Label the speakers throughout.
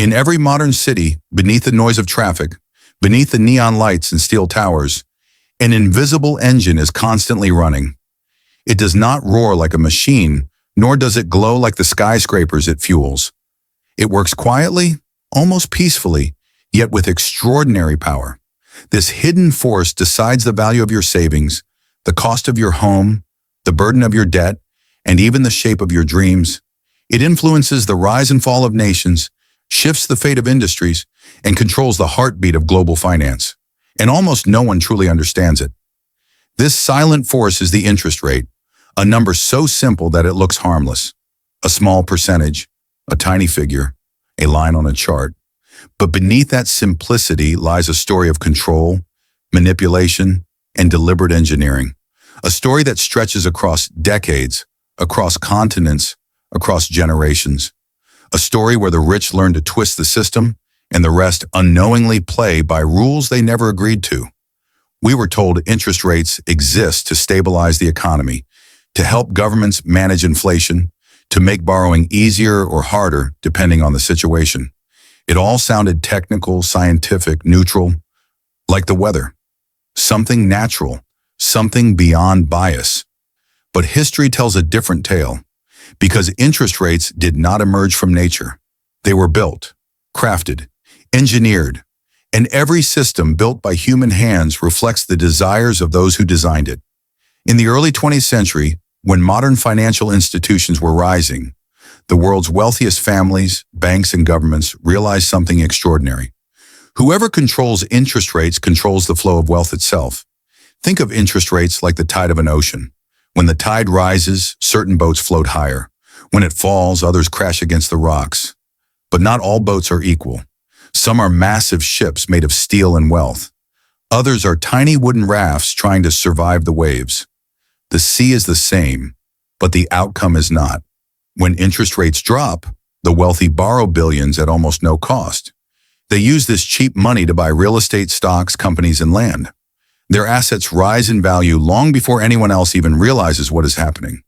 Speaker 1: In every modern city, beneath the noise of traffic, beneath the neon lights and steel towers, an invisible engine is constantly running. It does not roar like a machine, nor does it glow like the skyscrapers it fuels. It works quietly, almost peacefully, yet with extraordinary power. This hidden force decides the value of your savings, the cost of your home, the burden of your debt, and even the shape of your dreams. It influences the rise and fall of nations, shifts the fate of industries, and controls the heartbeat of global finance. And almost no one truly understands it. This silent force is the interest rate, a number so simple that it looks harmless. A small percentage, a tiny figure, a line on a chart. But beneath that simplicity lies a story of control, manipulation, and deliberate engineering. A story that stretches across decades, across continents, across generations. A story where the rich learn to twist the system and the rest unknowingly play by rules they never agreed to. We were told interest rates exist to stabilize the economy, to help governments manage inflation, to make borrowing easier or harder depending on the situation. It all sounded technical, scientific, neutral, like the weather. Something natural, something beyond bias. But history tells a different tale, because interest rates did not emerge from nature. They were built, crafted, engineered, and every system built by human hands reflects the desires of those who designed it. In the early 20th century, when modern financial institutions were rising, the world's wealthiest families, banks, and governments realized something extraordinary. Whoever controls interest rates controls the flow of wealth itself. Think of interest rates like the tide of an ocean. When the tide rises, certain boats float higher. When it falls, others crash against the rocks. But not all boats are equal. Some are massive ships made of steel and wealth. Others are tiny wooden rafts trying to survive the waves. The sea is the same, but the outcome is not. When interest rates drop, the wealthy borrow billions at almost no cost. They use this cheap money to buy real estate, stocks, companies, and land. Their assets rise in value long before anyone else even realizes what is happening.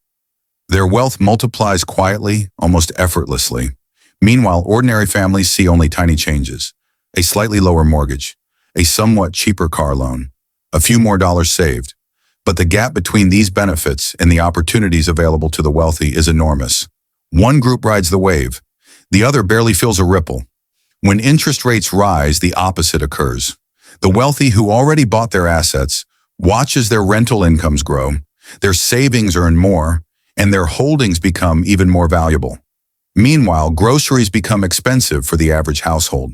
Speaker 1: Their wealth multiplies quietly, almost effortlessly. Meanwhile, ordinary families see only tiny changes: a slightly lower mortgage, a somewhat cheaper car loan, a few more dollars saved. But the gap between these benefits and the opportunities available to the wealthy is enormous. One group rides the wave, the other barely feels a ripple. When interest rates rise, the opposite occurs. The wealthy who already bought their assets watch as their rental incomes grow, their savings earn more, and their holdings become even more valuable. Meanwhile, groceries become expensive for the average household.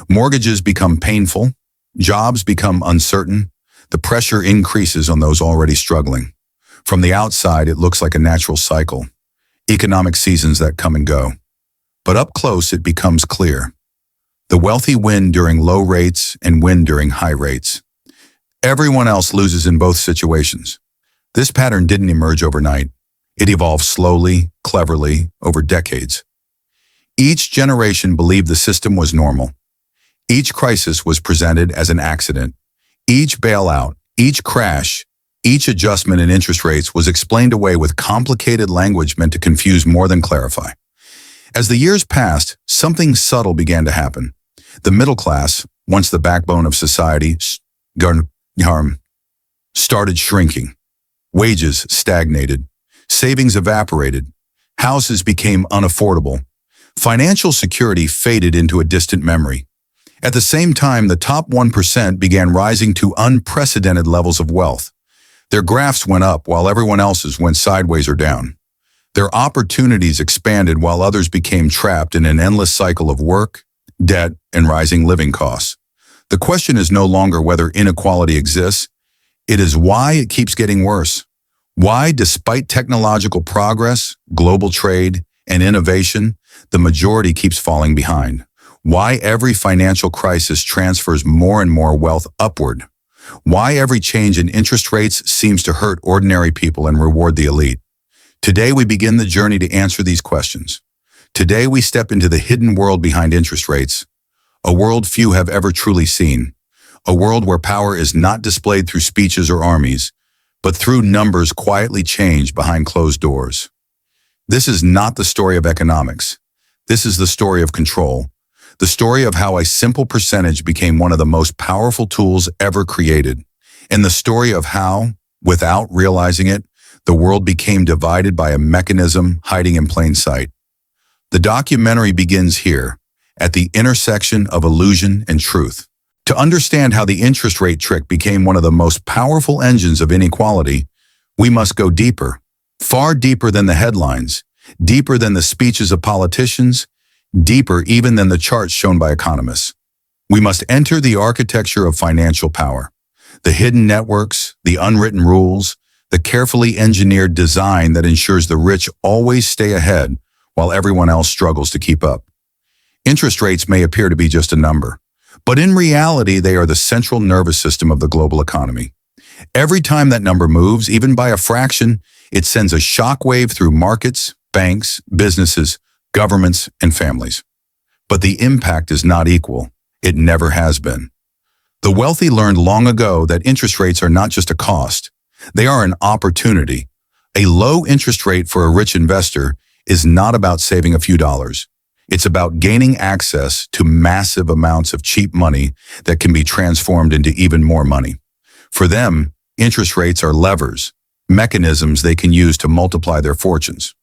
Speaker 1: Mortgages become painful, jobs become uncertain, the pressure increases on those already struggling. From the outside, it looks like a natural cycle, economic seasons that come and go. But up close, it becomes clear. The wealthy win during low rates and win during high rates. Everyone else loses in both situations. This pattern didn't emerge overnight. It evolved slowly, cleverly, over decades. Each generation believed the system was normal. Each crisis was presented as an accident. Each bailout, each crash, each adjustment in interest rates was explained away with complicated language meant to confuse more than clarify. As the years passed, something subtle began to happen. The middle class, once the backbone of society, started shrinking. Wages stagnated. Savings evaporated. Houses became unaffordable. Financial security faded into a distant memory. At the same time, the top 1% began rising to unprecedented levels of wealth. Their graphs went up while everyone else's went sideways or down. Their opportunities expanded while others became trapped in an endless cycle of work, debt, and rising living costs. The question is no longer whether inequality exists. It is why it keeps getting worse. Why, despite technological progress, global trade, and innovation, the majority keeps falling behind. Why every financial crisis transfers more and more wealth upward. Why every change in interest rates seems to hurt ordinary people and reward the elite. Today we begin the journey to answer these questions. Today we step into the hidden world behind interest rates, a world few have ever truly seen, a world where power is not displayed through speeches or armies, but through numbers quietly changed behind closed doors. This is not the story of economics. This is the story of control, The story of how a simple percentage became one of the most powerful tools ever created. And the story of how, without realizing it, the world became divided by a mechanism hiding in plain sight. The documentary begins here, at the intersection of illusion and truth. To understand how the interest rate trick became one of the most powerful engines of inequality, we must go deeper, far deeper than the headlines, deeper than the speeches of politicians, deeper even than the charts shown by economists. We must enter the architecture of financial power, the hidden networks, the unwritten rules, the carefully engineered design that ensures the rich always stay ahead while everyone else struggles to keep up. Interest rates may appear to be just a number, but in reality, they are the central nervous system of the global economy. Every time that number moves, even by a fraction, it sends a shockwave through markets, banks, businesses, governments, and families. But the impact is not equal. It never has been. The wealthy learned long ago that interest rates are not just a cost. They are an opportunity. A low interest rate for a rich investor is not about saving a few dollars. It's about gaining access to massive amounts of cheap money that can be transformed into even more money. For them, interest rates are levers, mechanisms they can use to multiply their fortunes.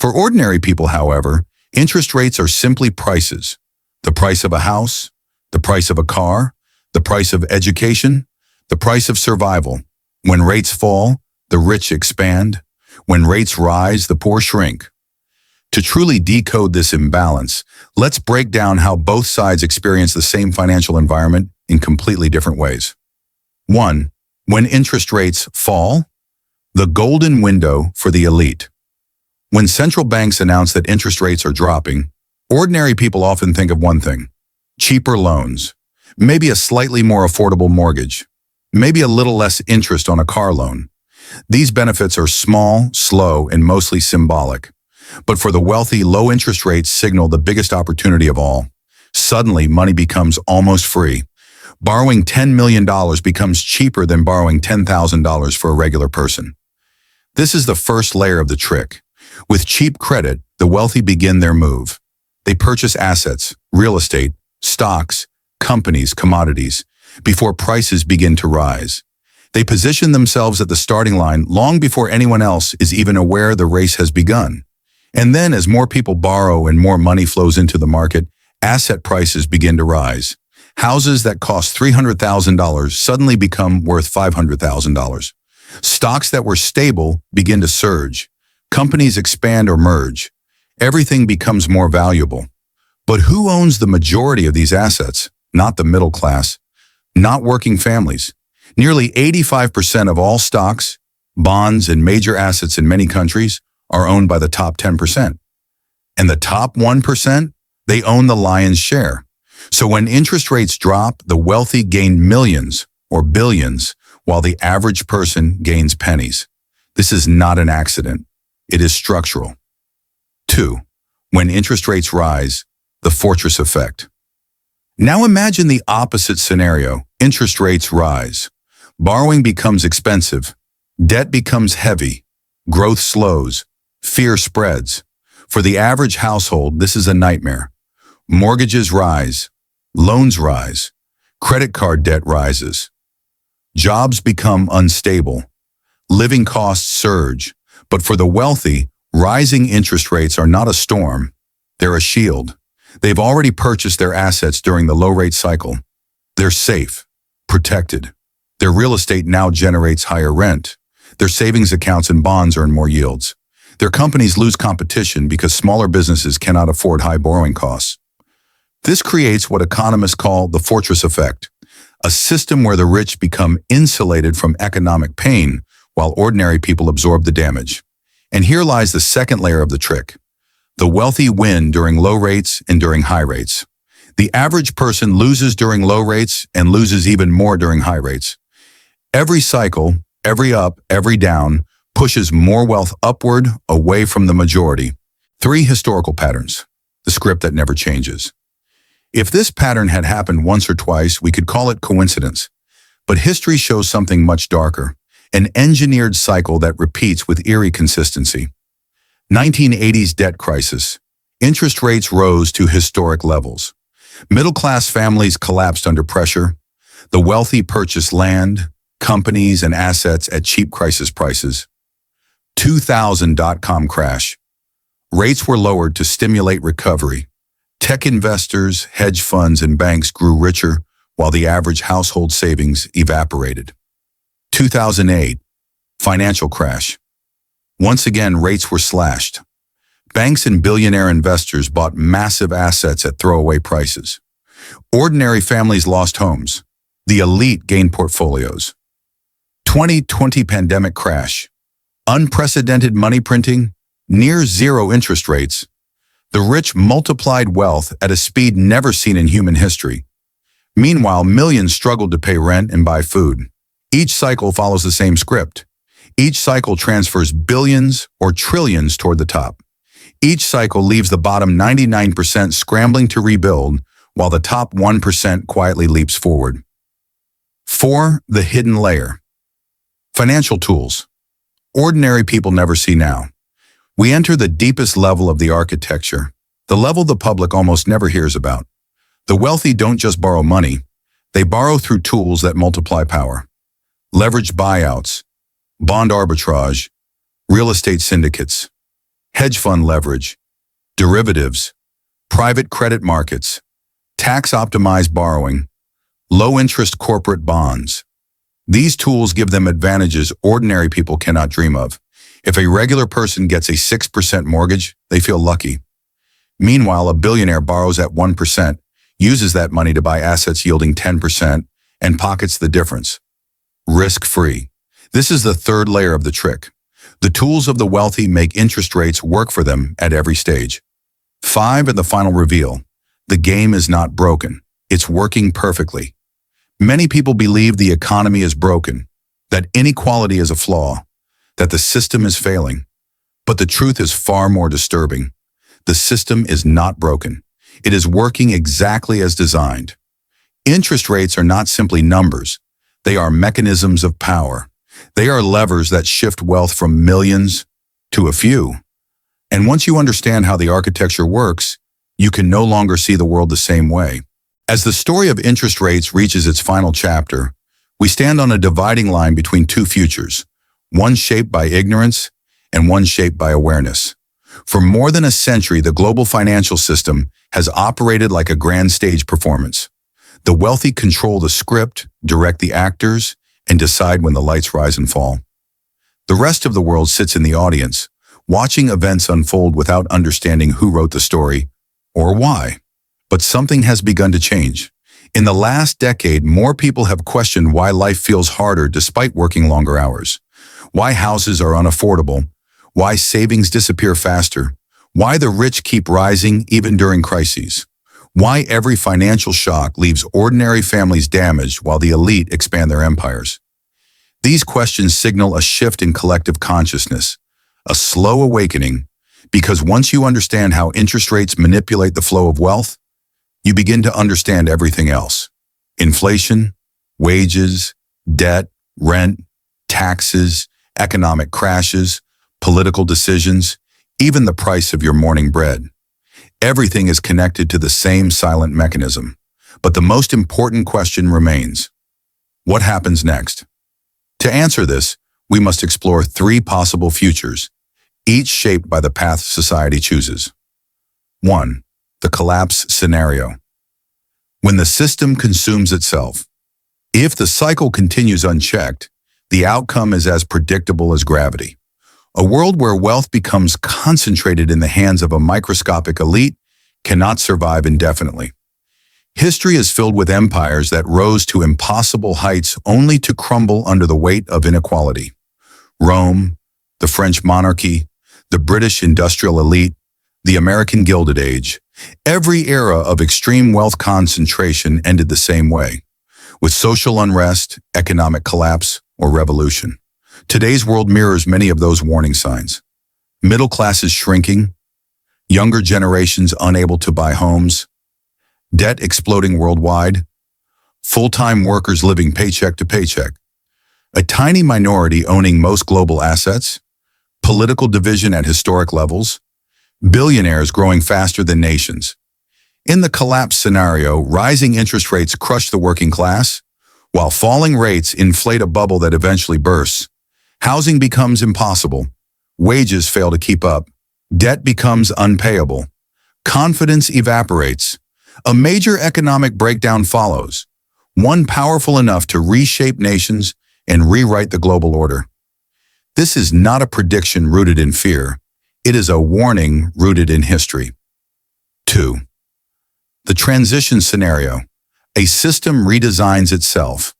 Speaker 1: For ordinary people, however, interest rates are simply prices. The price of a house, the price of a car, the price of education, the price of survival. When rates fall, the rich expand. When rates rise, the poor shrink. To truly decode this imbalance, let's break down how both sides experience the same financial environment in completely different ways. 1. When interest rates fall, the golden window for the elite. When central banks announce that interest rates are dropping, ordinary people often think of one thing: cheaper loans, maybe a slightly more affordable mortgage, maybe a little less interest on a car loan. These benefits are small, slow, and mostly symbolic. But for the wealthy, low interest rates signal the biggest opportunity of all. Suddenly, money becomes almost free. Borrowing $10 million becomes cheaper than borrowing $10,000 for a regular person. This is the first layer of the trick. With cheap credit, the wealthy begin their move. They purchase assets, real estate, stocks, companies, commodities, before prices begin to rise. They position themselves at the starting line long before anyone else is even aware the race has begun. And then, as more people borrow and more money flows into the market, asset prices begin to rise. Houses that cost $300,000 suddenly become worth $500,000. Stocks that were stable begin to surge. Companies expand or merge. Everything becomes more valuable. But who owns the majority of these assets? Not the middle class, not working families. Nearly 85% of all stocks, bonds, and major assets in many countries are owned by the top 10%. And the top 1%, they own the lion's share. So when interest rates drop, the wealthy gain millions or billions, while the average person gains pennies. This is not an accident. It is structural. 2. When interest rates rise, the fortress effect. Now imagine the opposite scenario. Interest rates rise. Borrowing becomes expensive. Debt becomes heavy. Growth slows. Fear spreads. For the average household, this is a nightmare. Mortgages rise. Loans rise. Credit card debt rises. Jobs become unstable. Living costs surge. But for the wealthy, rising interest rates are not a storm. They're a shield. They've already purchased their assets during the low-rate cycle. They're safe, protected. Their real estate now generates higher rent. Their savings accounts and bonds earn more yields. Their companies lose competition because smaller businesses cannot afford high borrowing costs. This creates what economists call the fortress effect, a system where the rich become insulated from economic pain while ordinary people absorb the damage. And here lies the second layer of the trick. The wealthy win during low rates and during high rates. The average person loses during low rates and loses even more during high rates. Every cycle, every up, every down, pushes more wealth upward, away from the majority. 3 historical patterns. The script that never changes. If this pattern had happened once or twice, we could call it coincidence. But history shows something much darker, an engineered cycle that repeats with eerie consistency. 1980s debt crisis. Interest rates rose to historic levels. Middle-class families collapsed under pressure. The wealthy purchased land, companies, and assets at cheap crisis prices. 2000 dot-com crash. Rates were lowered to stimulate recovery. Tech investors, hedge funds, and banks grew richer while the average household savings evaporated. 2008. Financial crash. Once again, rates were slashed. Banks and billionaire investors bought massive assets at throwaway prices. Ordinary families lost homes. The elite gained portfolios. 2020 pandemic crash. Unprecedented money printing, near zero interest rates. The rich multiplied wealth at a speed never seen in human history. Meanwhile, millions struggled to pay rent and buy food. Each cycle follows the same script. Each cycle transfers billions or trillions toward the top. Each cycle leaves the bottom 99% scrambling to rebuild, while the top 1% quietly leaps forward. 4. The hidden layer. Financial tools. Ordinary people never see now. We enter the deepest level of the architecture, the level the public almost never hears about. The wealthy don't just borrow money, they borrow through tools that multiply power. Leveraged buyouts, bond arbitrage, real estate syndicates, hedge fund leverage, derivatives, private credit markets, tax-optimized borrowing, low-interest corporate bonds. These tools give them advantages ordinary people cannot dream of. If a regular person gets a 6% mortgage, they feel lucky. Meanwhile, a billionaire borrows at 1%, uses that money to buy assets yielding 10%, and pockets the difference. Risk-free. This is the third layer of the trick. The tools of the wealthy make interest rates work for them at every stage. 5. And the final reveal. The game is not broken. It's working perfectly. Many people believe the economy is broken, that inequality is a flaw, that the system is failing. But the truth is far more disturbing. The system is not broken. It is working exactly as designed. Interest rates are not simply numbers. They are mechanisms of power. They are levers that shift wealth from millions to a few. And once you understand how the architecture works, you can no longer see the world the same way. As the story of interest rates reaches its final chapter, we stand on a dividing line between two futures, one shaped by ignorance and one shaped by awareness. For more than a century, the global financial system has operated like a grand stage performance. The wealthy control the script, direct the actors, and decide when the lights rise and fall. The rest of the world sits in the audience, watching events unfold without understanding who wrote the story or why. But something has begun to change. In the last decade, more people have questioned why life feels harder despite working longer hours, why houses are unaffordable, why savings disappear faster, why the rich keep rising even during crises, why every financial shock leaves ordinary families damaged while the elite expand their empires. These questions signal a shift in collective consciousness, a slow awakening, because once you understand how interest rates manipulate the flow of wealth, you begin to understand everything else. Inflation, wages, debt, rent, taxes, economic crashes, political decisions, even the price of your morning bread. Everything is connected to the same silent mechanism. But the most important question remains: what happens next? To answer this, we must explore three possible futures, each shaped by the path society chooses. 1. The collapse scenario. When the system consumes itself. If the cycle continues unchecked, the outcome is as predictable as gravity. A world where wealth becomes concentrated in the hands of a microscopic elite cannot survive indefinitely. History is filled with empires that rose to impossible heights only to crumble under the weight of inequality. Rome, the French monarchy, the British industrial elite, the American Gilded Age. Every era of extreme wealth concentration ended the same way, with social unrest, economic collapse, or revolution. Today's world mirrors many of those warning signs. Middle classes shrinking, younger generations unable to buy homes, debt exploding worldwide, full-time workers living paycheck to paycheck, a tiny minority owning most global assets, political division at historic levels, billionaires growing faster than nations. In the collapse scenario, rising interest rates crush the working class, while falling rates inflate a bubble that eventually bursts. Housing becomes impossible. Wages fail to keep up. Debt becomes unpayable. Confidence evaporates. A major economic breakdown follows, one powerful enough to reshape nations and rewrite the global order. This is not a prediction rooted in fear. It is a warning rooted in history. 2. The transition scenario. A system redesigns itself.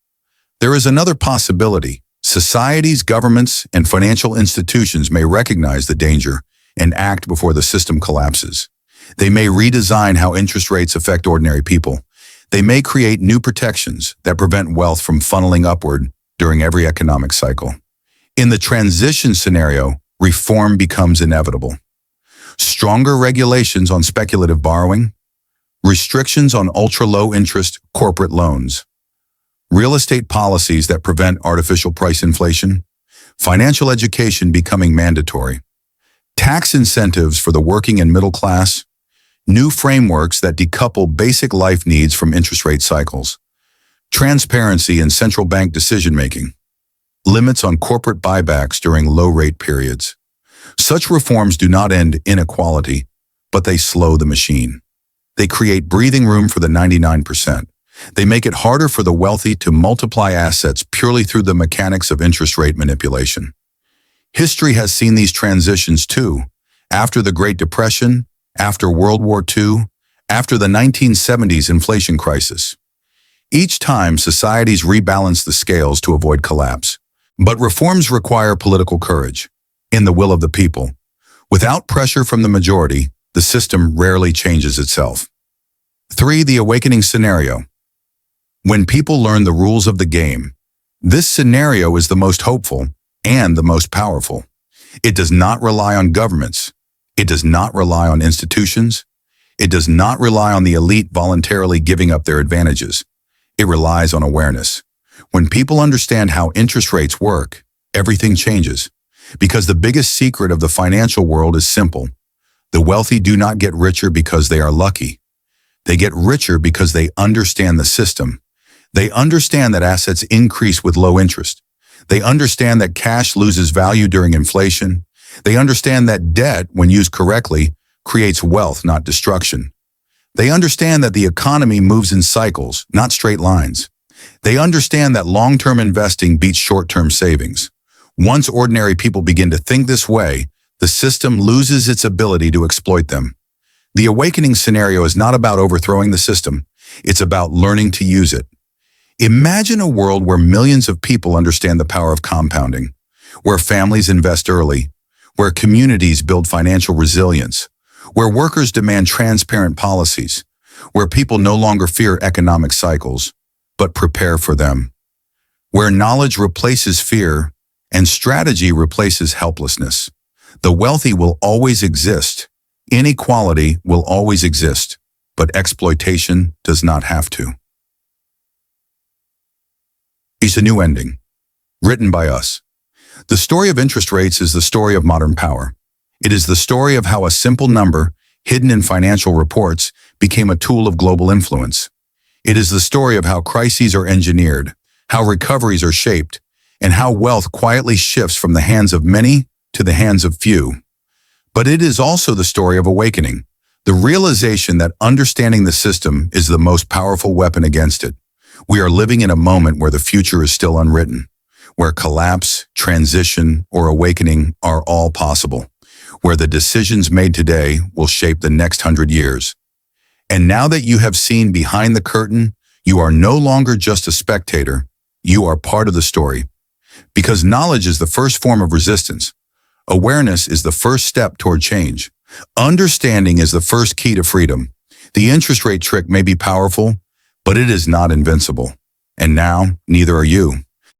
Speaker 1: There is another possibility. Societies, governments, and financial institutions may recognize the danger and act before the system collapses. They may redesign how interest rates affect ordinary people. They may create new protections that prevent wealth from funneling upward during every economic cycle. In the transition scenario, reform becomes inevitable. Stronger regulations on speculative borrowing, restrictions on ultra-low interest corporate loans, real estate policies that prevent artificial price inflation, financial education becoming mandatory, tax incentives for the working and middle class, new frameworks that decouple basic life needs from interest rate cycles, transparency in central bank decision-making, limits on corporate buybacks during low-rate periods. Such reforms do not end inequality, but they slow the machine. They create breathing room for the 99%. They make it harder for the wealthy to multiply assets purely through the mechanics of interest rate manipulation. History has seen these transitions too. After the Great Depression, after World War II, after the 1970s inflation crisis. Each time, societies rebalance the scales to avoid collapse. But reforms require political courage, in the will of the people. Without pressure from the majority, the system rarely changes itself. 3. The awakening scenario. When people learn the rules of the game, this scenario is the most hopeful and the most powerful. It does not rely on governments. It does not rely on institutions. It does not rely on the elite voluntarily giving up their advantages. It relies on awareness. When people understand how interest rates work, everything changes. Because the biggest secret of the financial world is simple. The wealthy do not get richer because they are lucky. They get richer because they understand the system. They understand that assets increase with low interest. They understand that cash loses value during inflation. They understand that debt, when used correctly, creates wealth, not destruction. They understand that the economy moves in cycles, not straight lines. They understand that long-term investing beats short-term savings. Once ordinary people begin to think this way, the system loses its ability to exploit them. The awakening scenario is not about overthrowing the system. It's about learning to use it. Imagine a world where millions of people understand the power of compounding, where families invest early, where communities build financial resilience, where workers demand transparent policies, where people no longer fear economic cycles, but prepare for them, where knowledge replaces fear and strategy replaces helplessness. The wealthy will always exist. Inequality will always exist, but exploitation does not have to. It's a new ending, written by us. The story of interest rates is the story of modern power. It is the story of how a simple number, hidden in financial reports, became a tool of global influence. It is the story of how crises are engineered, how recoveries are shaped, and how wealth quietly shifts from the hands of many to the hands of few. But it is also the story of awakening, the realization that understanding the system is the most powerful weapon against it. We are living in a moment where the future is still unwritten, where collapse, transition, or awakening are all possible, where the decisions made today will shape the next 100 years. And now that you have seen behind the curtain, you are no longer just a spectator, you are part of the story. Because knowledge is the first form of resistance. Awareness is the first step toward change. Understanding is the first key to freedom. The interest rate trick may be powerful, but it is not invincible. And now, neither are you.